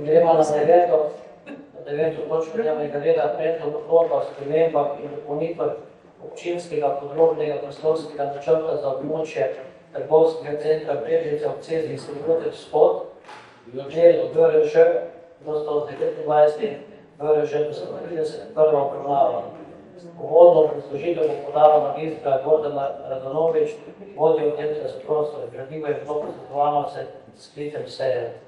Gremo na deveto točko dnevnega reda, predlog odloka o spremembah in dopolnitvah občinskega podrobnega prostorskega načrta za območje trgovskega centra Brežice ob cesti Svobode Vzhod, del VRŽ do 129, VRŽ do 130, prva obravnava. Uvodno predložitev bo podala magistra Gordana Radanovič, vodja oddelka za prostor, gradivo je bilo posredovano s sklicem seje.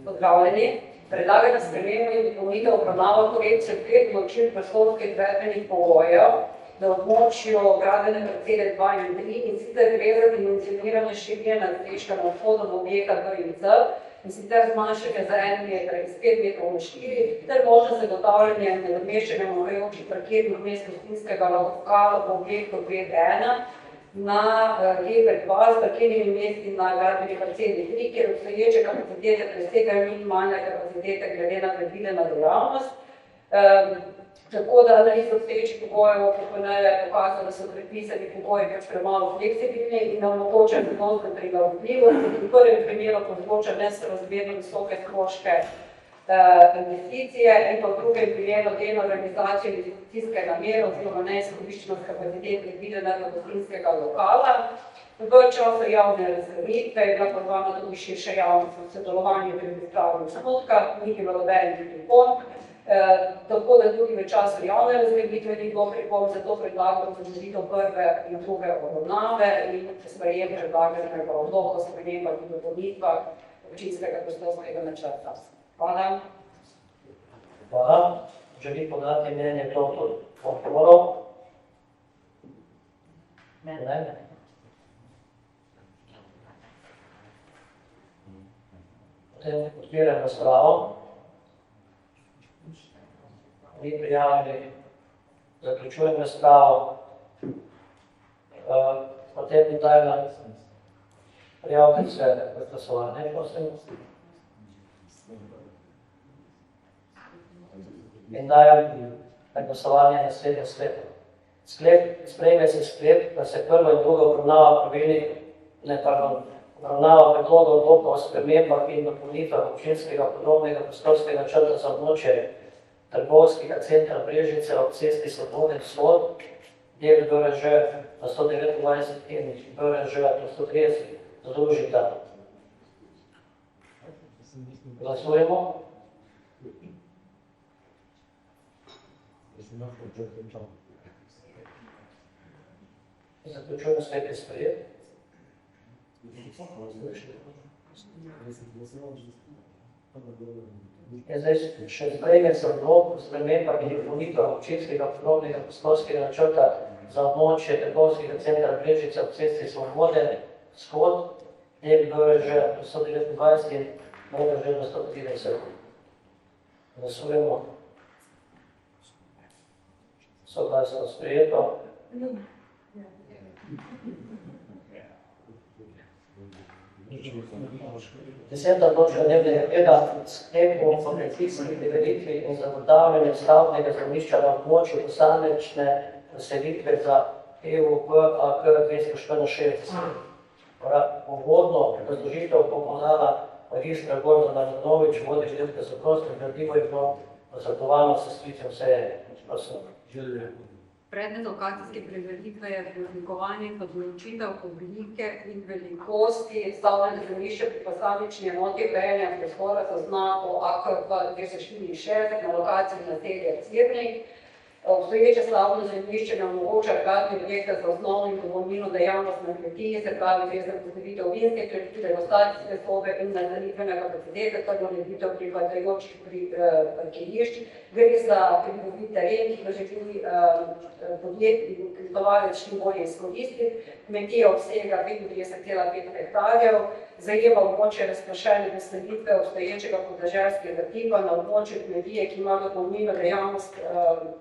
Pozdravljeni. Predlagana sprememba in dopolnitev obravnava korekcije pet določil prostorskih izvedbenih pogojev na območju gradbene parcele 2 in 3, in sicer gre za dimenzioniranje širjenja nadstreška nad vhodom objekta B in C, in sicer zmanjšanje za 1 meter iz 5 metrov na 4, ter možnost zagotavljanja nadomeščanja morajočih parkirnih mest gostinskega lokala v objektu B1 na GP2 s parkirnimi mesti na gradbeni parceli 3, kjer obstoječe kapacitete presegajo minimalne kapacitete glede na predvideno dejavnost. Tako da analiz obstoječih pogojev OPPN je pokazal, da so predpisani pogoji več premalo fleksibilni in nam omogočajo zadostno prilagodljivost, in v prvem primeru povzroča nesorazmerno visoke stroške investicije in pa v drugem primeru delno organizacijo investicijske namere oziroma neizkoriščenost kapacitet predvidenega gostinskega lokala. V času javne razgrnitve je bila pozvana tudi širša javnost v sodelovanju pri pripravi osnutka, ni bilo nobenih pripomb. Tako da tudi v času javne razgrnitve ni bilo pripomb, zato predlagam potrditev prve in druge obravnave in sprejem predlaganega odloka o spremembah in dopolnitvah občinskega prostorskega načrta. Hvala. Hvala. Želi podati mnenje kdo odgovorov? Ne. Potem odpiram razpravo. Ni prijavljeni. Zaključujem razpravo. Potem dajem prijavljati se v glasovanje, prosim. In dajem na glasovanje naslednje sklepe. Sprejme se sklep, da se prva in druga obravnava predloga odloka o spremembah in dopolnitvah občinskega podrobnega prostorskega načrta za območje trgovskega centra Brežice ob cesti Svobode Vzhod, del VRŽ na 129 in VRŽ do 130 združita. Glasujemo. Zaključujem sklep je sprejet. Zdaj še sprejme se odlok o spremembah in dopolnitvah občinskega podrobnega prostorskega načrta za območje trgovskega centra Brežice ob cesti Svobode Vzhod, del VRŽ do 129 in VRŽ do 130. Glasujemo. Soglasno sprejeto. Deseta točka dnevnega reda, sklep o konvencijski preveritvi in zagotavljanju stavbnega zemljišča na območju posamične naselitve za EUP AK 264. Uvodno razložitev bo podala magistra Gordana Radanovič, vodja oddelka za prostor, gradivo je bilo posredovano s sklicem seje. Predmet lokacijske preveritve je preoblikovanje in določitev oblike in velikosti stavbnega zemljišča pri posamični enoti urejanja prostora z oznako AK 264 na lokaciji naselja Cirnik. Obstoječe stavbno zemljišče ne omogoča gradnje objekta za osnovno in dopolnilno dejavnost na kmetiji, se pravi gre za postavitev vinske kleti, degustacijske sobe in nastanitvenega kapacitete, ter ureditev pripadajočih parkirišč. Gre za pridobit teren, ki ga želi podjetje in kmetovalec čim bolje izkoristiti. Kmetija obsega 35,5 hektarjev, zajema območje razprašene nastanitve obstoječega podeželskega tipa na območju kmetije, ki ima dopolnilno dejavnost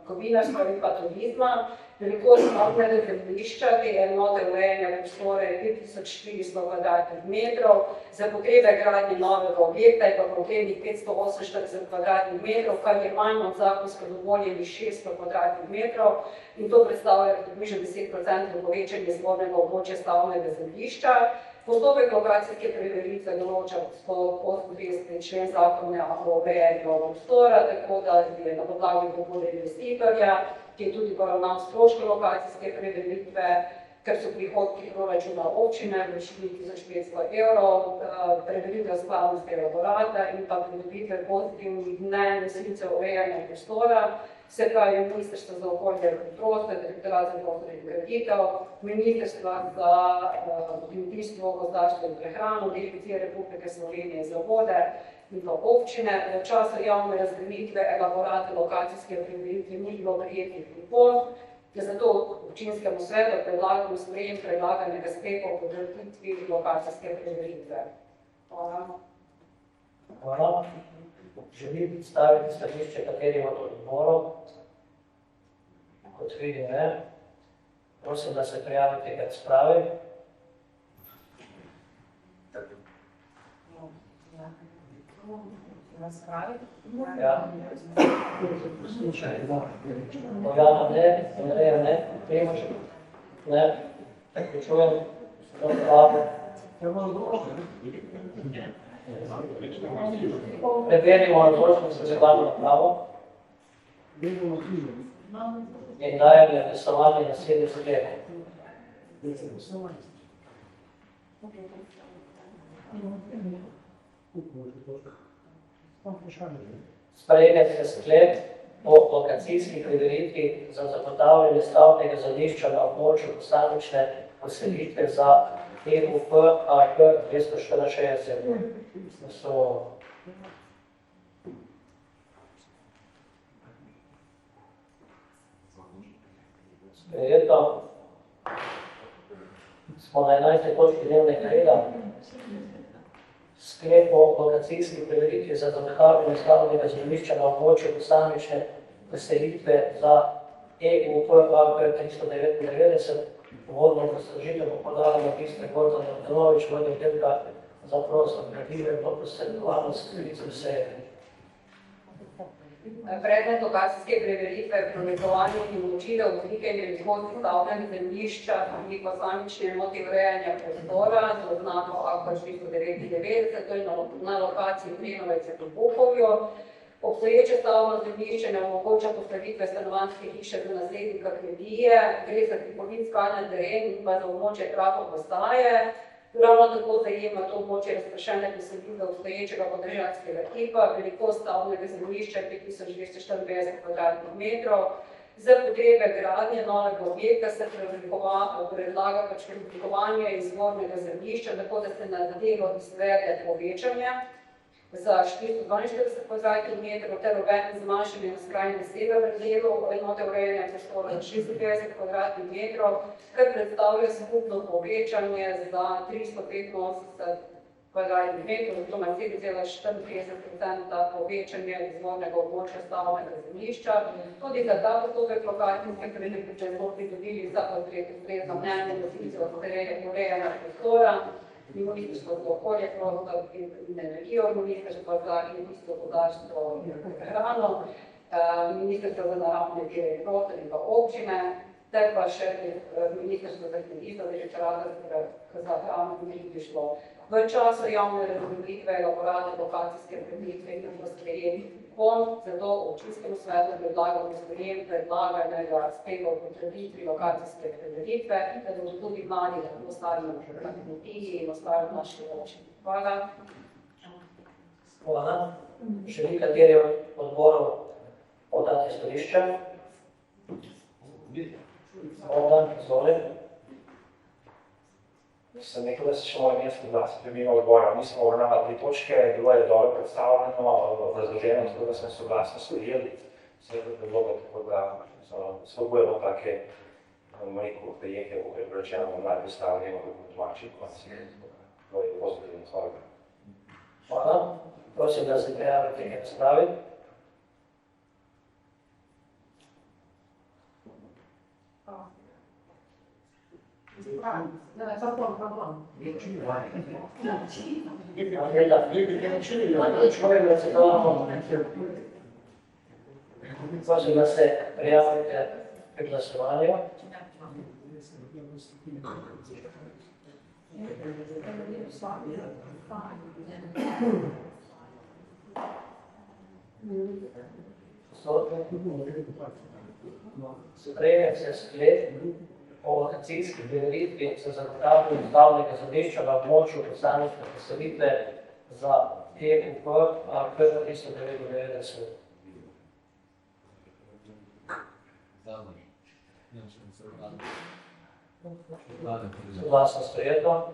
kovinarstva in pa turizma. Velikost stavbnega zemljišča te enote urejanja prostora je 5400 kvadratnih metrov, za potrebe gradnje novega objekta je pa potrebnih 548 kvadratnih metrov, kar je manj od zakonsko dovoljenih 600 kvadratnih metrov, in to predstavlja približno 10% povečanja zgornjega območja stavbnega zemljišča. Postopek lokacijske preveritve določa 138. člen zakona o urejanju prostora, tako da je na podlagi pobude investitorja, ki je tudi poravnal stroške lokacijske preveritve, ker so prihodki proračuna občine v višini 1500 evrov, preveritev skladnosti elaborata in pa pridobitve pozitivnih mnenj nosilcev urejanja prostora, se pravi Ministrstvo za okolje in prostor, Direktorat za prostor in graditev, Ministrstvo za kmetijstvo, gozdarstvo in prehrano, Direkcija Republike Slovenije za vode in pa občine. V času javne razgrnitve elaborata lokacijske preveritve ni bilo prejetih pripomb, zato občinskemu svetu predlagamo sprejem predlaganega sklepa o potrditvi lokacijske preveritve. Hvala. Hvala. Želi predstaviti stališče katerih od odborov? Kot vidim, ne. Prosim, da se prijavite k razpravi. Ja. Bojana ne, Andreja ne, Primož ne, vključujem, preverimo odločnost za glavno napravo in dajem glasovanje na sedi sklepa. Sprejemite sklep o lokacijski preveritvi za zagotavljanje stavbnega zemljišča na območju posamične poselitve za EUP AK 264. Sprejeto. Smo na 11. točki dnevnega reda. Sklep o lokacijski preveritvi za zagotavljanje stavbnega zemljišča na območju posamične poselitve za EUP AK 399. Uvodno obrazložitev bo podala magistra Gordana Jordanović, vodja oddelka za prostor graditve in posredovanje sklicu seje. Predmet lokacijske preveritve, prometovanje in odločitev velike in izhodnih stavbnih zemljišča pri posamični enoti urejanja prostora z oznako AK 499, to je na lokaciji Drenovece pod Bukovjo. Obstoječe stavbno zemljišče ne omogoča postavitve stanovanjske hiše za naslednika kmetije, gre za pripomin skalni teren in pa za območje trafo postaje. Ravno tako zajema to območje razpršene poselitve obstoječega podržanskega tipa, velikost stavbnega zemljišča je 5254 kvadratnih metrov. Za potrebe gradnje novega objekta se predlaga preoblikovanje izvornega zemljišča, tako da se na zadevo izvede povečanje za 442 kvadratnih metrov ter uvedeno zmanjšanje na skrajnem severnem delu enote urejanja prostora za 56 kvadratnih metrov, kar predstavlja skupno povečanje za 385 kvadratnih metrov, to ima 7,54% povečanje izvornega območja stavbnega zemljišča. Tudi za ta postopek lokacijske preveritve bomo pridobili za ustrezno mnenje nosilcev urejanja prostora, Ministrstvo za okolje, prostor in energijo, Ministrstvo za kmetijstvo, gozdarstvo in prehrano, Ministrstvo za naravne vire in prostor in pa občine, ter pa še Ministrstvo za kmetijstvo, Direktorat za hrano in ribištvo. V času javne razgrnitve elaborata lokacijske preveritve in bo sprejet fond, zato občinskemu svetu predlagamo sprejem predlaganega sklepa o potrditvi lokacijske preveritve, da bodo tudi mladi lahko ostali na kmetiji in ostali v naši občini. Hvala. Hvala. Želi kateri od odborov podati stališče? Bogdan, izvoli. Sem rekel, da se še moje mesto glas premijal odbora. Mi smo obravnavali 3 točke, bilo je dobro predstavljeno, razloženo, tako da smo soglasno sprejeli vse predloge, tako da spodbujamo take, rekel, prejeke v rečeno mladi ustavljeno v domači konci. To je pozitivno stvarno. Hvala. Prosim, da se prijavite k razpravi. Prosim, da se prijavite k glasovanju. Sprejme se sklep o lokacijski preveritvi za zagotavljanje ustavnega sodišča na območju posamične poselitve za TUP K399. Soglasno sprejeto.